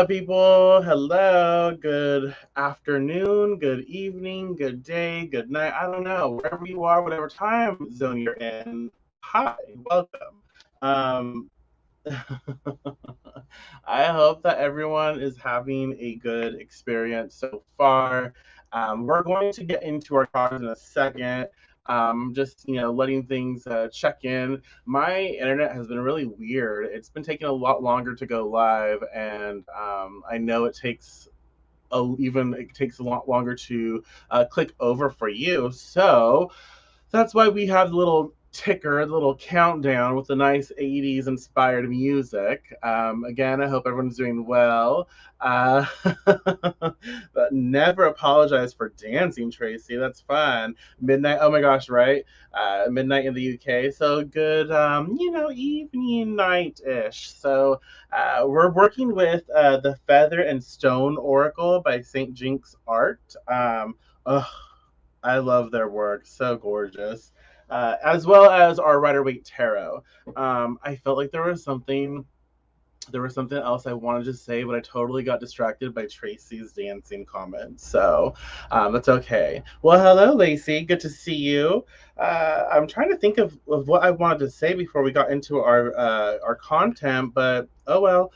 Hello, people. Hello. Good afternoon, good evening, good day, good night. I don't know. Wherever you are, whatever time zone you're in, hi, welcome. Um, I hope that everyone is having a good experience so far. We're going to get into our cards in a second. Just letting things check in. My internet has been really weird. It's been taking a lot longer to go live, and I know it takes a lot longer to click over for you. So that's why we have the little ticker, the little countdown with the nice 80s inspired music. Again, I hope everyone's doing well. Uh, but never apologize for dancing, Tracy. That's fun. Midnight, oh my gosh, right? Midnight in the UK. So good, evening, night ish. So we're working with the Feather and Stone Oracle by St. Jinx Art. Ugh, I love their work. So gorgeous. As well as our Rider Waite Tarot. I felt like there was something else I wanted to say, but I totally got distracted by Tracy's dancing comments. So that's okay. Well, hello, Lacey. Good to see you. I'm trying to think of what I wanted to say before we got into our content, but oh well.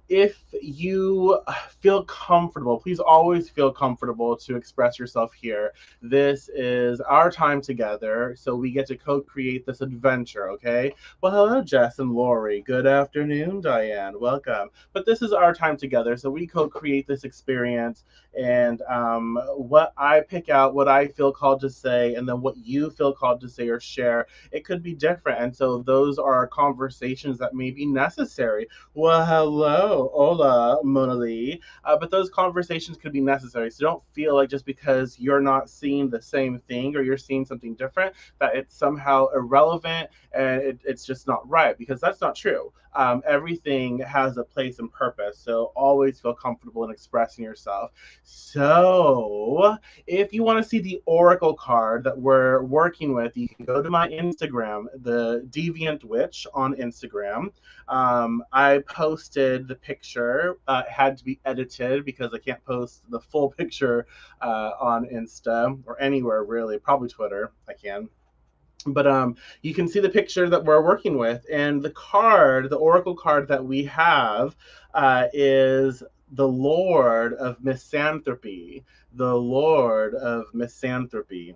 If you feel comfortable, please always feel comfortable to express yourself here. This is our time together, so we get to co-create this adventure, okay? Well, hello, Jess and Lori. Good afternoon, Diane. Welcome. But this is our time together, so we co-create this experience. And what I pick out, what I feel called to say, and then what you feel called to say or share, it could be different. And so those are conversations that may be necessary. Well, hello, hola, Mona Lee. But those conversations could be necessary. So don't feel like just because you're not seeing the same thing or you're seeing something different, that it's somehow irrelevant and it's just not right, because that's not true. Everything has a place and purpose, so always feel comfortable in expressing yourself. So if you want to see the oracle card that we're working with, you can go to my Instagram, the Deviant Witch on Instagram. I posted the picture. It had to be edited because I can't post the full picture on Insta or anywhere really, probably Twitter I can. But you can see the picture that we're working with, and the oracle card that we have is the Lord of Misanthropy. The Lord of Misanthropy.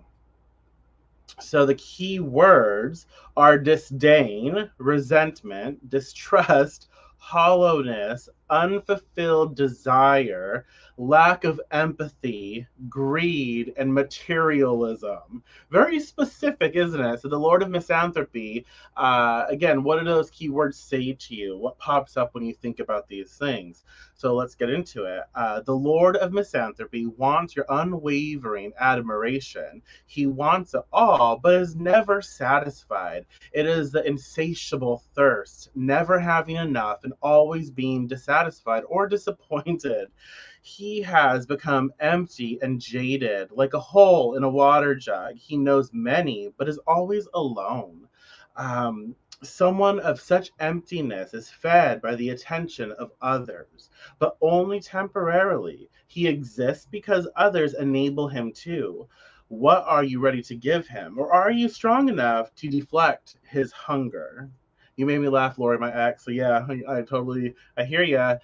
So the key words are disdain, resentment, distrust, hollowness, unfulfilled desire, lack of empathy, greed, and materialism. Very specific, isn't it? So the Lord of Misanthropy, again, what do those key words say to you? What pops up when you think about these things? So let's get into it. The Lord of Misanthropy wants your unwavering admiration. He wants it all, but is never satisfied. It is the insatiable thirst, never having enough and always being dissatisfied or disappointed. He has become empty and jaded, like a hole in a water jug. He knows many, but is always alone. Someone of such emptiness is fed by the attention of others, but only temporarily. He exists because others enable him to. What are you ready to give him? Or are you strong enough to deflect his hunger? You made me laugh, Lori, my ex. So yeah, I hear ya.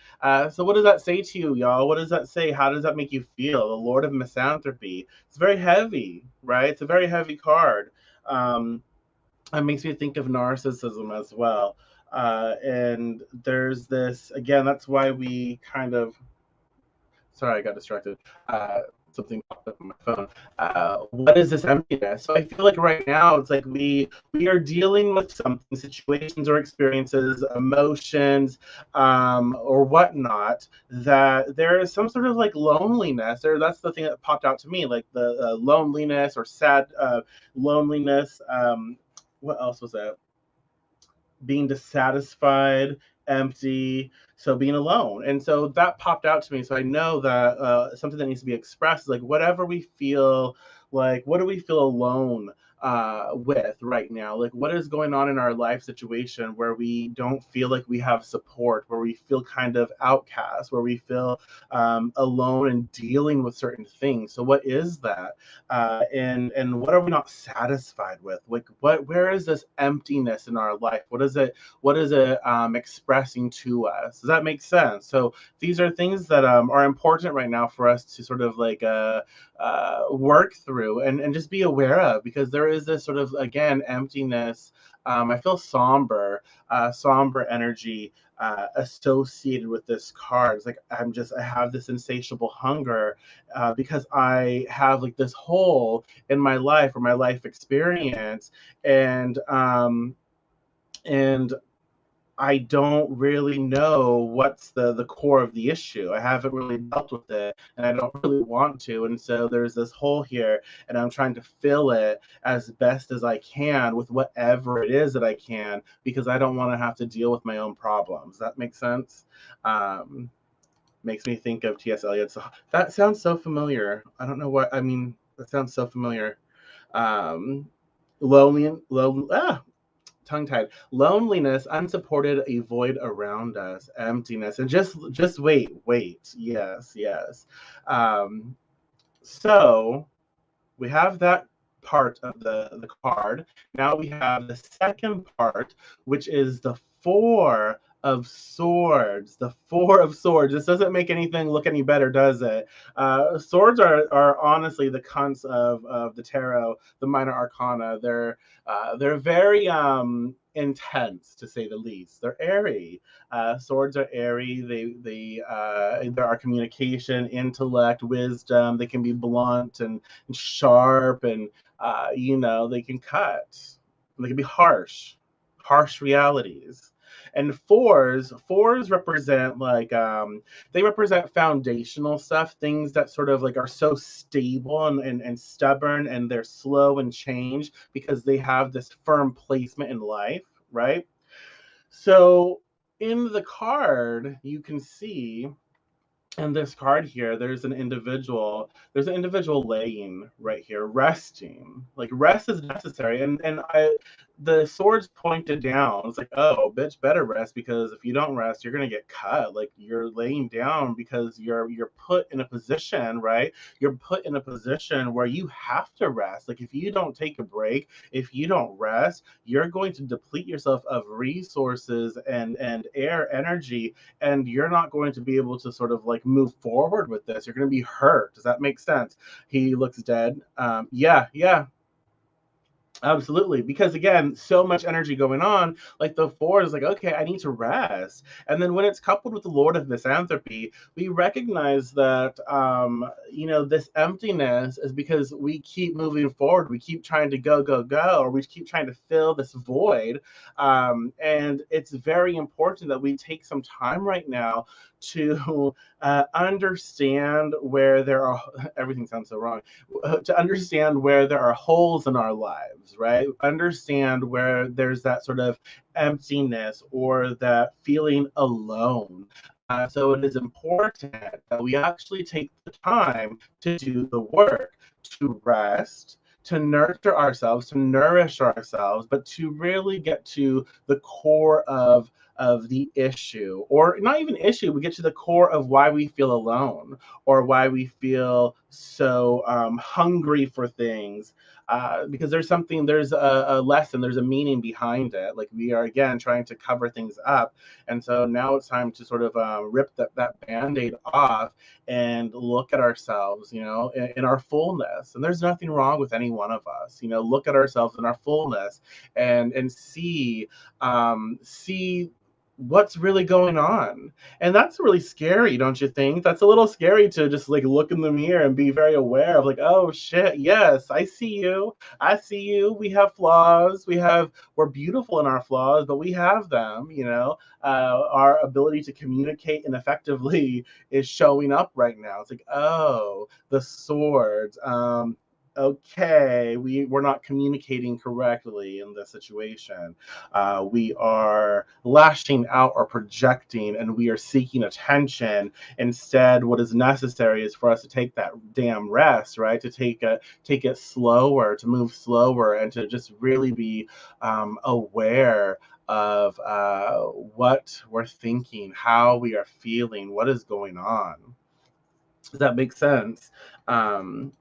So what does that say to you, y'all? What does that say? How does that make you feel? The Lord of Misanthropy. It's very heavy, right? It's a very heavy card. Um, it makes me think of narcissism as well. And there's this, again, that's why we kind of, sorry, I got distracted. Something popped up on my phone. What is this emptiness? So I feel like right now it's like we are dealing with something, situations or experiences, emotions, or whatnot. That there is some sort of like loneliness. Or that's the thing that popped out to me, like the loneliness or sad loneliness. What else was that? Being dissatisfied, empty, so being alone. And so that popped out to me. So I know that something that needs to be expressed, like whatever we feel, like what do we feel alone with right now? Like, what is going on in our life situation where we don't feel like we have support, where we feel kind of outcast, where we feel alone and dealing with certain things? So, what is that? And what are we not satisfied with? Like, where is this emptiness in our life? What is it expressing to us? Does that make sense? So, these are things that are important right now for us to sort of like work through and just be aware of, because there is this sort of, again, emptiness. I feel somber energy associated with this card. It's like I have this insatiable hunger because I have like this hole in my life or my life experience, and I don't really know what's the core of the issue. I haven't really dealt with it, and I don't really want to. And so there's this hole here, and I'm trying to fill it as best as I can with whatever it is that I can, because I don't want to have to deal with my own problems. That makes sense. Um, Makes me think of T.S. Eliot. So that sounds so familiar. I don't know what I mean. That sounds so familiar. Um, lonely, tongue tied. Loneliness, unsupported, a void around us, emptiness, and just wait. Yes, yes. Um, so we have that part of the card. Now we have the second part, which is the Four of Swords. The Four of Swords. This doesn't make anything look any better, does it? Swords are honestly the cunts of the tarot, the minor arcana. They're very intense, to say the least. They're airy. Swords are airy. There are communication, intellect, wisdom. They can be blunt and sharp, and they can cut. They can be harsh realities. And fours represent like they represent foundational stuff, things that sort of like are so stable and stubborn, and they're slow and change because they have this firm placement in life, right? So in the card, you can see in this card here, there's an individual laying right here, resting. Like, rest is necessary. And the swords pointed down. It's like, oh, bitch, better rest, because if you don't rest, you're gonna get cut. Like, you're laying down because you're put in a position, right? You're put in a position where you have to rest. Like, if you don't take a break, if you don't rest, you're going to deplete yourself of resources and air energy, and you're not going to be able to sort of like move forward with this. You're going to be hurt. Does that make sense? He looks dead. Yeah, absolutely. Because again, so much energy going on. Like, the four is like, okay, I need to rest. And then when it's coupled with the Lord of Misanthropy, we recognize that, this emptiness is because we keep moving forward. We keep trying to go, or we keep trying to fill this void. And it's very important that we take some time right now to understand where there are, everything sounds so wrong, to understand where there are holes in our lives, right? Understand where there's that sort of emptiness or that feeling alone. So it is important that we actually take the time to do the work, to rest, to nurture ourselves, to nourish ourselves, but to really get to the core of the issue, or not even issue. We get to the core of why we feel alone, or why we feel so hungry for things, because there's a lesson, there's a meaning behind it. Like, we are, again, trying to cover things up. And so now it's time to sort of rip that band-aid off and look at ourselves, in our fullness. And there's nothing wrong with any one of us. Look at ourselves in our fullness, and see what's really going on. And that's really scary, don't you think? That's a little scary to just like look in the mirror and be very aware of, like, oh shit, yes, I see you. I see you. We have flaws. We're beautiful in our flaws, but we have them, our ability to communicate and effectively is showing up right now. It's like, oh, the swords. okay, we're not communicating correctly in this situation. We are lashing out or projecting, and we are seeking attention. Instead, what is necessary is for us to take that damn rest, right? To take it slower, to move slower, and to just really be aware of what we're thinking, how we are feeling, what is going on. Does that make sense? Um,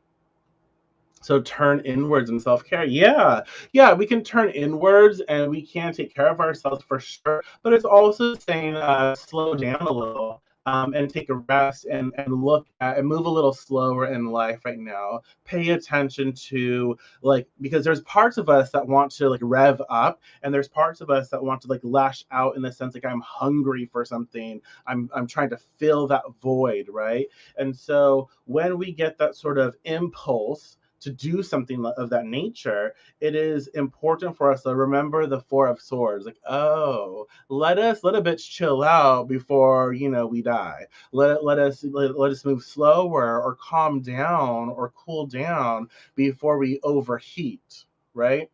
so turn inwards in self-care. Yeah. Yeah, we can turn inwards and we can take care of ourselves for sure. But it's also saying slow down a little. And take a rest and look at and move a little slower in life right now. Pay attention to, like, because there's parts of us that want to like rev up, and there's parts of us that want to like lash out in the sense like I'm hungry for something. I'm trying to fill that void, right? And so when we get that sort of impulse to do something of that nature, it is important for us to remember the Four of Swords. Like, oh, let a bitch chill out before we die. Let us move slower or calm down or cool down before we overheat, right?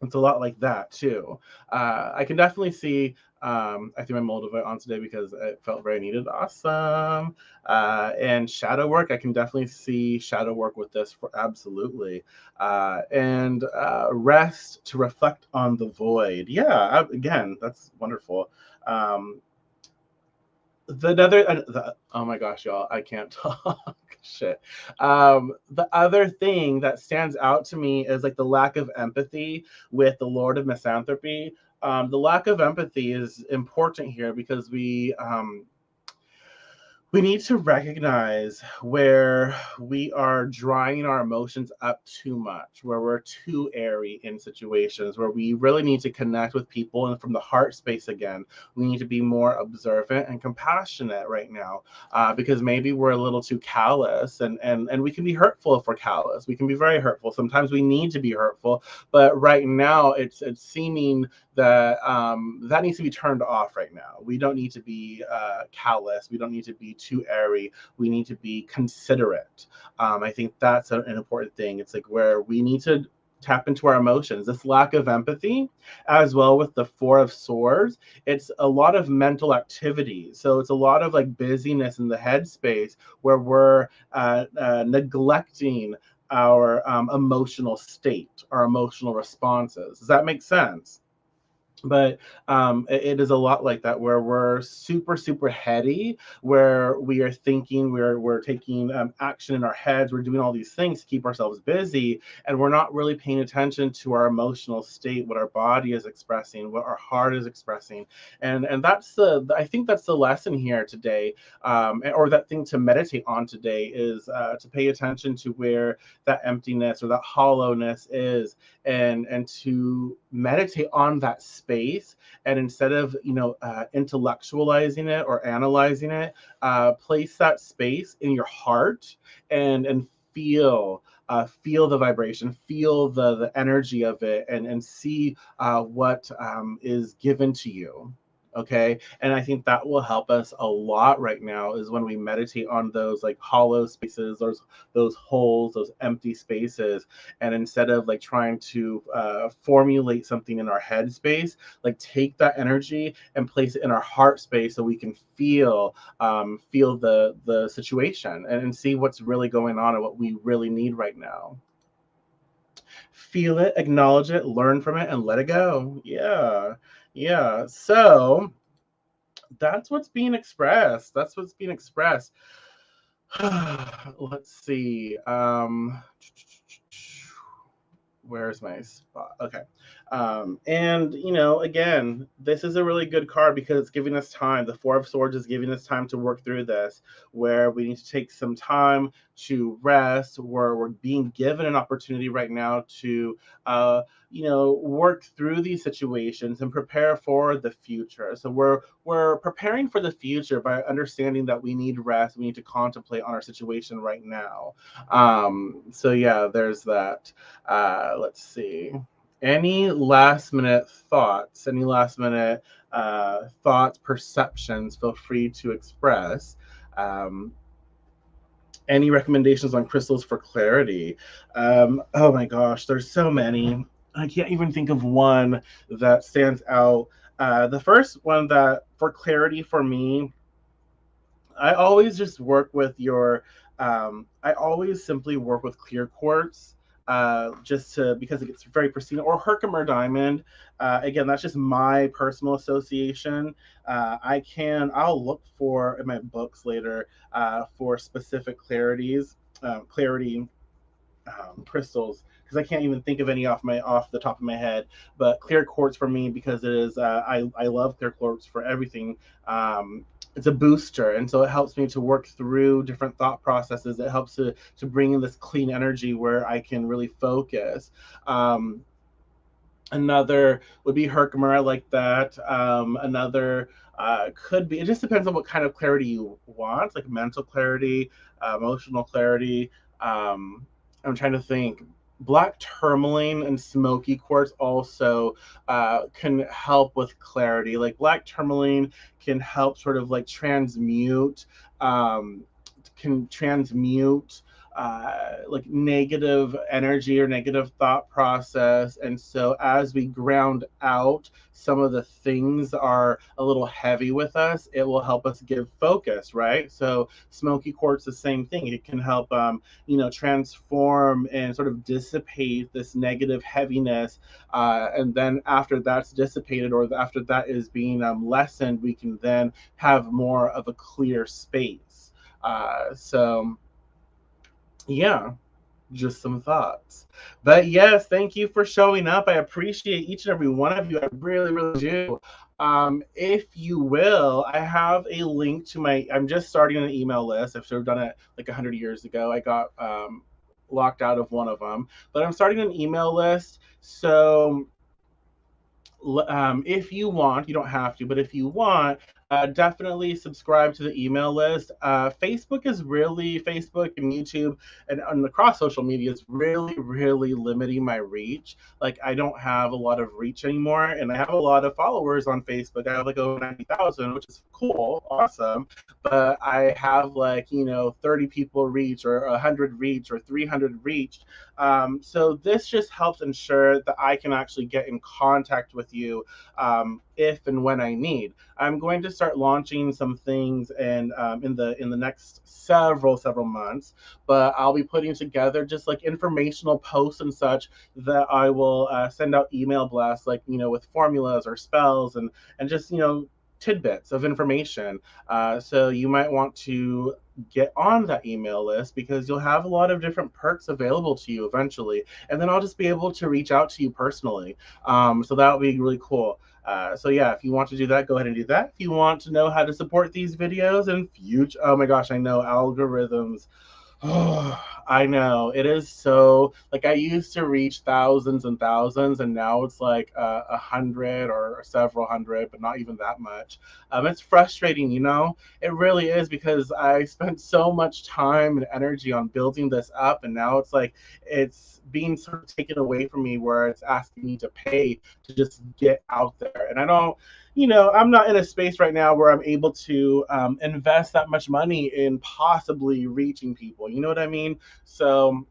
It's a lot like that too. I can definitely see. I threw my moldavite on today because it felt very needed. Awesome. And shadow work, I can definitely see shadow work with this for absolutely. And rest to reflect on the void. Yeah, again, that's wonderful. Um, oh my gosh, y'all, I can't talk. Shit. The other thing that stands out to me is like the lack of empathy with the Lord of Misanthropy. The lack of empathy is important here because we need to recognize where we are drying our emotions up too much, where we're too airy in situations, where we really need to connect with people and from the heart space again. We need to be more observant and compassionate right now, because maybe we're a little too callous, and we can be hurtful if we're callous. We can be very hurtful. Sometimes we need to be hurtful, but right now it's seeming that that needs to be turned off right now. We don't need to be callous. We don't need to be too airy. We need to be considerate. I think that's an important thing. It's like where we need to tap into our emotions. This lack of empathy, as well with the Four of Swords, it's a lot of mental activity. So it's a lot of like busyness in the headspace where we're neglecting our emotional state, our emotional responses. Does that make sense? But it is a lot like that where we're super heady, where we are thinking, we're taking action in our heads, we're doing all these things to keep ourselves busy, and we're not really paying attention to our emotional state, what our body is expressing, what our heart is expressing. And that's I think that's the lesson here today, or that thing to meditate on today is to pay attention to where that emptiness or that hollowness is, and to meditate on that space. And instead of intellectualizing it or analyzing it, place that space in your heart, and feel the vibration, feel the energy of it, and see what is given to you. Okay. And I think that will help us a lot right now is when we meditate on those like hollow spaces, those holes, those empty spaces. And instead of like trying to formulate something in our head space, like take that energy and place it in our heart space so we can feel the situation, and see what's really going on and what we really need right now. Feel it, acknowledge it, learn from it, and let it go. Yeah. Yeah. So that's what's being expressed. That's what's being expressed. Let's see. Where's my spot? Okay. And again, this is a really good card because it's giving us time. The Four of Swords is giving us time to work through this, where we need to take some time to rest, where we're being given an opportunity right now to work through these situations and prepare for the future. So we're preparing for the future by understanding that we need rest. We need to contemplate on our situation right now. So yeah, there's that. Let's see. Any last minute thoughts? Any last minute thoughts, perceptions? Feel free to express. Um, Any recommendations on crystals for clarity? Oh my gosh, there's so many. I can't even think of one that stands out. The first one that for clarity for me, I always just work with your. I always simply work with clear quartz, just to because it gets very pristine, or Herkimer diamond. Again, that's just my personal association. I'll look for in my books later for specific clarity crystals, because I can't even think of any off the top of my head. But clear quartz for me, because it is I love clear quartz for everything. It's a booster, and so it helps me to work through different thought processes. It helps to bring in this clean energy where I can really focus. Another would be Herkimer. I like that. Another could be, it just depends on what kind of clarity you want, like mental clarity, emotional clarity. I'm trying to think. Black tourmaline and smoky quartz also can help with clarity. Like black tourmaline can help sort of like um, transmute like negative energy or negative thought process. And so as we ground out some of the things that are a little heavy with us, it will help us give focus, right? So smoky quartz, the same thing. It can help, transform and sort of dissipate this negative heaviness. And then after that's dissipated, or after that is being lessened, we can then have more of a clear space. So yeah, just some thoughts. But yes, thank you for showing up. I appreciate each and every one of you. I really, really do. If you will, I have a link to I'm just starting an email list. I've sort of done it like 100 years ago. I got locked out of one of them, but I'm starting an email list. So if you want, you don't have to, but if you want, definitely subscribe to the email list. Facebook and YouTube and across social media is really, really limiting my reach. Like, I don't have a lot of reach anymore, and I have a lot of followers on Facebook. I have like over 90,000, which is cool, awesome. But I have like, 30 people reach, or 100 reach, or 300 reach. So this just helps ensure that I can actually get in contact with you if and when I need. I'm going to start launching some things in the next several months, but I'll be putting together just like informational posts and such that I will send out email blasts, like with formulas or spells, and just tidbits of information. So you might want to get on that email list, because you'll have a lot of different perks available to you eventually. And then I'll just be able to reach out to you personally. So that would be really cool. So yeah, if you want to do that, go ahead and do that. If you want to know how to support these videos in future, oh my gosh, I know algorithms. Oh, I know it is so, like, I used to reach thousands and thousands, and now it's like 100 or several hundred, but not even that much. It's frustrating, It really is, because I spent so much time and energy on building this up, and now it's like it's being sort of taken away from me, where it's asking me to pay to just get out there, and I don't. I'm not in a space right now where I'm able to invest that much money in possibly reaching people. You know what I mean? So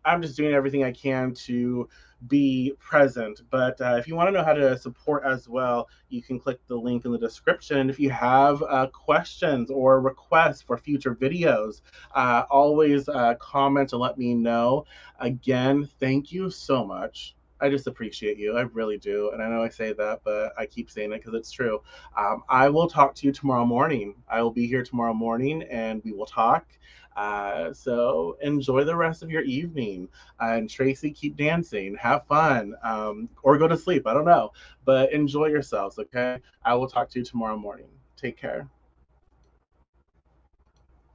I'm just doing everything I can to be present. But if you want to know how to support as well, you can click the link in the description. If you have questions or requests for future videos, always comment and let me know. Again, thank you so much. I just appreciate you. I really do. And I know I say that, but I keep saying it because it's true. I will talk to you tomorrow morning. I will be here tomorrow morning, and we will talk. So enjoy the rest of your evening. And Tracy, keep dancing, have fun, or go to sleep. I don't know, but enjoy yourselves. Okay. I will talk to you tomorrow morning. Take care.